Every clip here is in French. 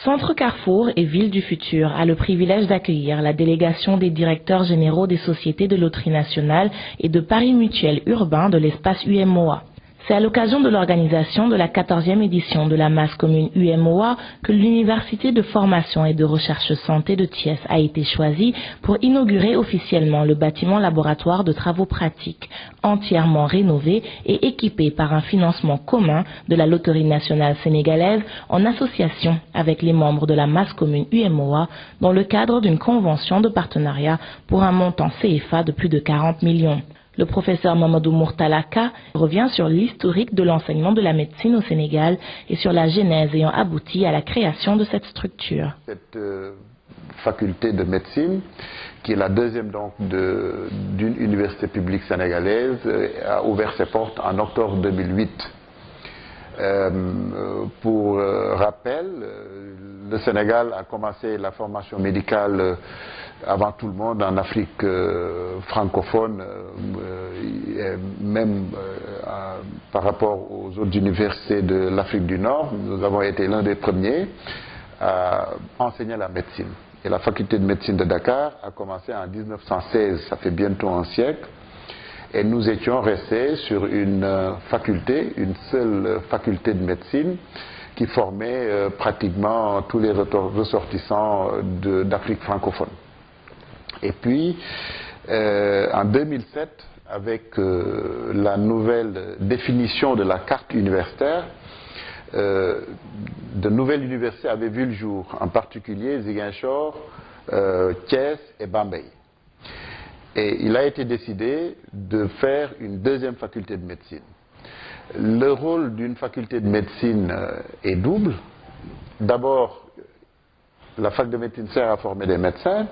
Centre Carrefour et Ville du Futur a le privilège d'accueillir la délégation des directeurs généraux des sociétés de loterie nationale et de paris mutuel urbain de l'espace UMOA. C'est à l'occasion de l'organisation de la 14e édition de la masse commune UMOA que l'Université de formation et de recherche santé de Thiès a été choisie pour inaugurer officiellement le bâtiment laboratoire de travaux pratiques, entièrement rénové et équipé par un financement commun de la Loterie nationale sénégalaise en association avec les membres de la masse commune UMOA dans le cadre d'une convention de partenariat pour un montant CFA de plus de 40 millions. Le professeur Mamadou Mourtalaka revient sur l'historique de l'enseignement de la médecine au Sénégal et sur la genèse ayant abouti à la création de cette structure. Cette faculté de médecine, qui est la deuxième donc d'une université publique sénégalaise, a ouvert ses portes en octobre 2008. Pour rappel, le Sénégal a commencé la formation médicale avant tout le monde en Afrique francophone, même par rapport aux autres universités de l'Afrique du Nord. Nous avons été l'un des premiers à enseigner la médecine. Et la faculté de médecine de Dakar a commencé en 1916, ça fait bientôt un siècle. Et nous étions restés sur une seule faculté de médecine qui formait pratiquement tous les ressortissants d'Afrique francophone. Et puis, en 2007, avec la nouvelle définition de la carte universitaire, de nouvelles universités avaient vu le jour, en particulier Ziguinchor, Thiès et Bambey. Et il a été décidé de faire une deuxième faculté de médecine. Le rôle d'une faculté de médecine est double. D'abord, la fac de médecine sert à former des médecins,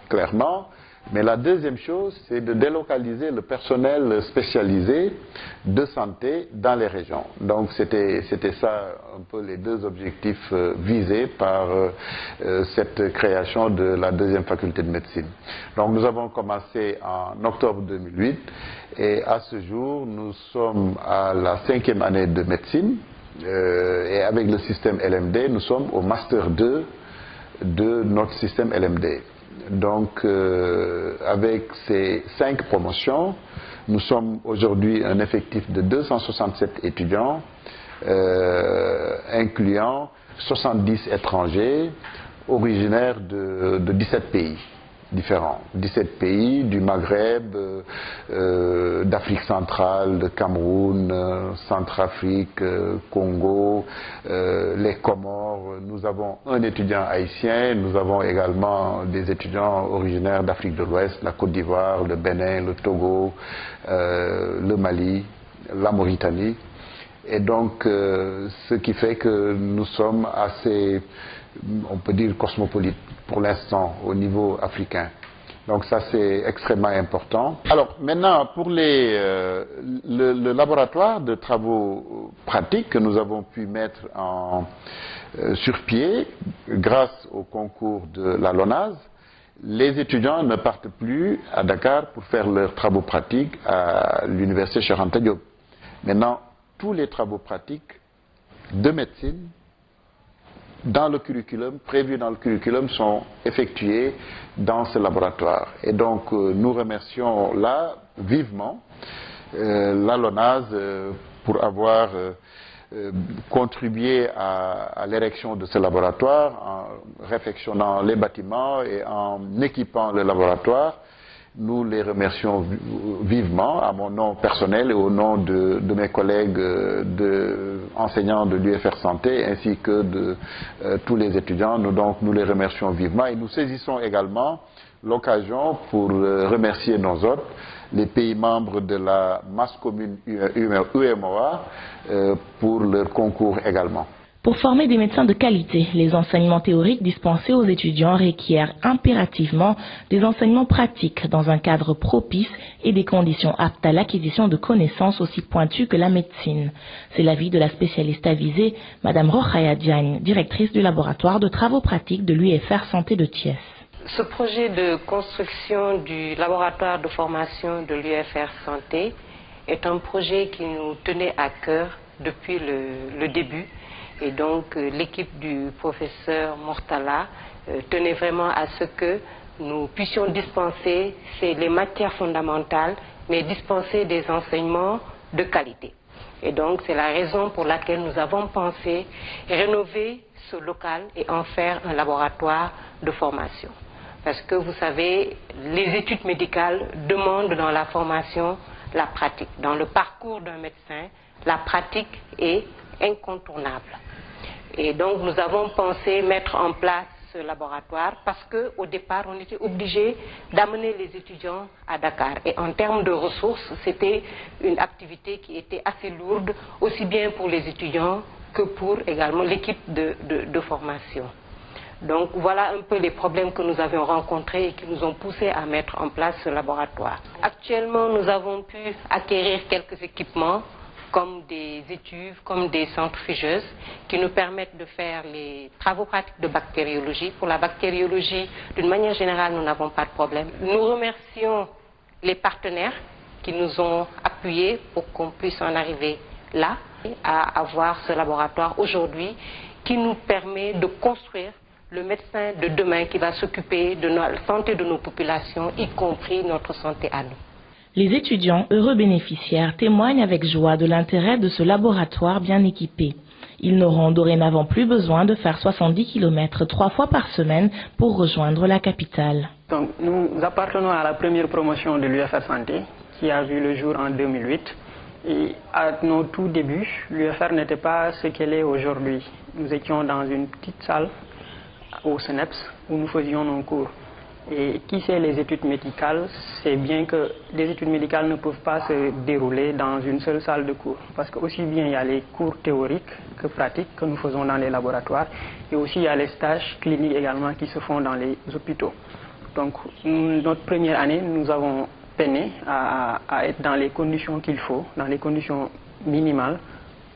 clairement. Mais la deuxième chose, c'est de délocaliser le personnel spécialisé de santé dans les régions. Donc c'était ça un peu les deux objectifs visés par cette création de la deuxième faculté de médecine. Donc nous avons commencé en octobre 2008 et à ce jour nous sommes à la 5e année de médecine et avec le système LMD nous sommes au Master 2 de notre système LMD. Donc, avec ces 5 promotions, nous sommes aujourd'hui un effectif de 267 étudiants, incluant 70 étrangers, originaires de 17 pays différents. 17 pays du Maghreb, d'Afrique centrale, de Cameroun, Centrafrique, Congo, les Comores. Nous avons un étudiant haïtien, nous avons également des étudiants originaires d'Afrique de l'Ouest, la Côte d'Ivoire, le Bénin, le Togo, le Mali, la Mauritanie. Et donc, ce qui fait que nous sommes assez, on peut dire, cosmopolites pour l'instant au niveau africain. Donc ça c'est extrêmement important. Alors maintenant pour le laboratoire de travaux pratiques que nous avons pu mettre sur pied grâce au concours de la LONASE, les étudiants ne partent plus à Dakar pour faire leurs travaux pratiques à l'université Cheikh Anta Diop. Maintenant tous les travaux pratiques de médecine dans le curriculum, prévus dans le curriculum, sont effectués dans ce laboratoire. Et donc, nous remercions là, vivement, la LONASE pour avoir contribué à l'érection de ce laboratoire, en réfectionnant les bâtiments et en équipant le laboratoire. Nous les remercions vivement, à mon nom personnel et au nom de mes collègues enseignants de l'UFR Santé ainsi que de tous les étudiants. Nous les remercions vivement et nous saisissons également l'occasion pour remercier nos hôtes, les pays membres de la masse commune UMOA pour leur concours également. Pour former des médecins de qualité, les enseignements théoriques dispensés aux étudiants requièrent impérativement des enseignements pratiques dans un cadre propice et des conditions aptes à l'acquisition de connaissances aussi pointues que la médecine. C'est l'avis de la spécialiste avisée, Madame Rokhaya Diagne, directrice du laboratoire de travaux pratiques de l'UFR Santé de Thiès. Ce projet de construction du laboratoire de formation de l'UFR Santé est un projet qui nous tenait à cœur depuis le début Et donc l'équipe du professeur Mortala tenait vraiment à ce que nous puissions dispenser les matières fondamentales, mais dispenser des enseignements de qualité. Et donc c'est la raison pour laquelle nous avons pensé rénover ce local et en faire un laboratoire de formation. Parce que vous savez, les études médicales demandent dans la formation la pratique. Dans le parcours d'un médecin, la pratique est incontournable. Et donc nous avons pensé mettre en place ce laboratoire parce qu'au départ on était obligé d'amener les étudiants à Dakar. Et en termes de ressources, c'était une activité qui était assez lourde, aussi bien pour les étudiants que pour également l'équipe de formation. Donc voilà un peu les problèmes que nous avions rencontrés et qui nous ont poussés à mettre en place ce laboratoire. Actuellement, nous avons pu acquérir quelques équipements comme des étuves, comme des centrifugeuses qui nous permettent de faire les travaux pratiques de bactériologie. Pour la bactériologie, d'une manière générale, nous n'avons pas de problème. Nous remercions les partenaires qui nous ont appuyés pour qu'on puisse en arriver là, à avoir ce laboratoire aujourd'hui qui nous permet de construire le médecin de demain qui va s'occuper de la santé de nos populations, y compris notre santé à nous. Les étudiants, heureux bénéficiaires, témoignent avec joie de l'intérêt de ce laboratoire bien équipé. Ils n'auront dorénavant plus besoin de faire 70 km 3 fois par semaine pour rejoindre la capitale. Donc, nous appartenons à la première promotion de l'UFR Santé qui a vu le jour en 2008. Et à nos tout débuts, l'UFR n'était pas ce qu'elle est aujourd'hui. Nous étions dans une petite salle au CNEPS où nous faisions nos cours. Et qui sait les études médicales, c'est bien que les études médicales ne peuvent pas se dérouler dans une seule salle de cours. Parce que aussi bien il y a les cours théoriques que pratiques que nous faisons dans les laboratoires, et aussi il y a les stages cliniques également qui se font dans les hôpitaux. Donc notre première année, nous avons peiné à être dans les conditions qu'il faut, dans les conditions minimales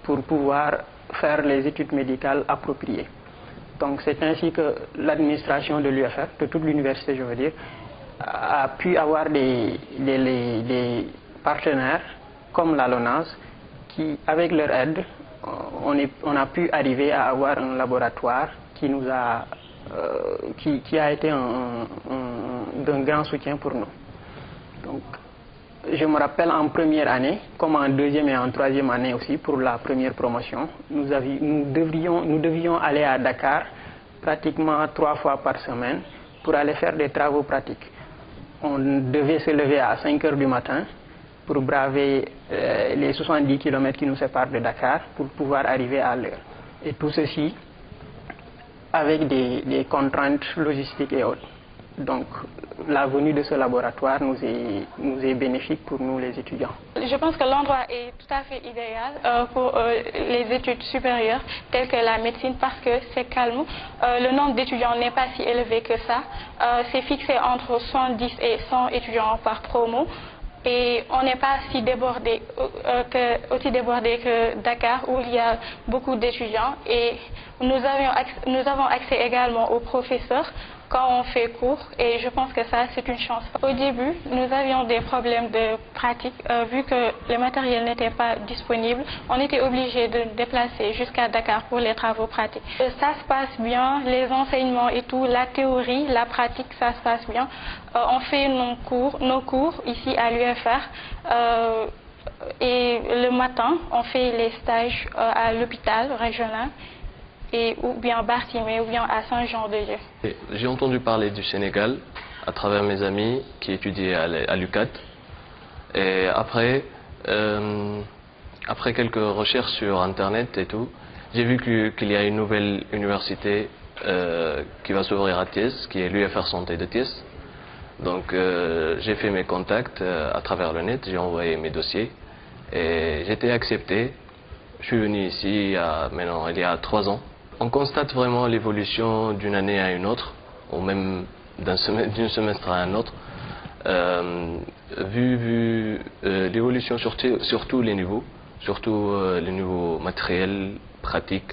pour pouvoir faire les études médicales appropriées. Donc c'est ainsi que l'administration de l'UFR, de toute l'université je veux dire, a pu avoir des partenaires comme la LONASE qui, avec leur aide, on a pu arriver à avoir un laboratoire qui nous a, qui a été d'un grand soutien pour nous. Donc, je me rappelle en première année, comme en deuxième et en troisième année aussi, pour la première promotion, nous devions aller à Dakar pratiquement 3 fois par semaine pour aller faire des travaux pratiques. On devait se lever à 5 heures du matin pour braver les 70 km qui nous séparent de Dakar pour pouvoir arriver à l'heure. Et tout ceci avec des contraintes logistiques et autres. Donc, la venue de ce laboratoire nous est bénéfique pour nous, les étudiants. Je pense que l'endroit est tout à fait idéal pour les études supérieures, telles que la médecine, parce que c'est calme. Le nombre d'étudiants n'est pas si élevé que ça. C'est fixé entre 110 et 100 étudiants par promo. Et on n'est pas si débordé, aussi débordé que Dakar, où il y a beaucoup d'étudiants. Et nous avons accès également aux professeurs quand on fait cours, et je pense que ça, c'est une chance. Au début, nous avions des problèmes de pratique, vu que le matériel n'était pas disponible. On était obligé de déplacer jusqu'à Dakar pour les travaux pratiques. Ça se passe bien, les enseignements et tout, la théorie, la pratique, ça se passe bien. On fait nos cours ici à l'UFR, et le matin, on fait les stages à l'hôpital régional, ou bien à Bartimée, ou bien à Saint-Jean-de-Dieu. J'ai entendu parler du Sénégal à travers mes amis qui étudiaient à l'UCAD. Et après quelques recherches sur Internet et tout, j'ai vu qu'il y a une nouvelle université qui va s'ouvrir à Thiès, qui est l'UFR Santé de Thiès. Donc j'ai fait mes contacts à travers le net, j'ai envoyé mes dossiers et j'ai été accepté. Je suis venu ici maintenant il y a 3 ans. On constate vraiment l'évolution d'une année à une autre, ou même d'un semestre à un autre, vu l'évolution sur tous les niveaux, surtout les niveaux matériels, pratiques.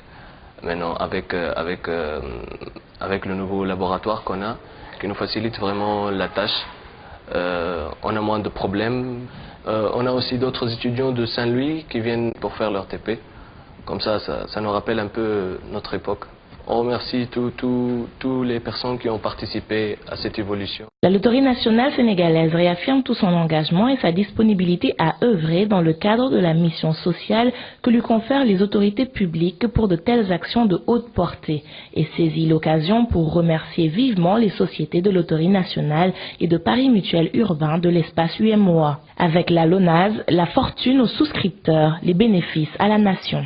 Maintenant, avec le nouveau laboratoire qu'on a, qui nous facilite vraiment la tâche, on a moins de problèmes. On a aussi d'autres étudiants de Saint-Louis qui viennent pour faire leur TP, Comme ça nous rappelle un peu notre époque. On remercie toutes les personnes qui ont participé à cette évolution. La Loterie nationale sénégalaise réaffirme tout son engagement et sa disponibilité à œuvrer dans le cadre de la mission sociale que lui confèrent les autorités publiques pour de telles actions de haute portée et saisit l'occasion pour remercier vivement les sociétés de Loterie nationale et de Paris Mutuel Urbain de l'espace UMOA. Avec la LONASE, la fortune aux souscripteurs, les bénéfices à la nation.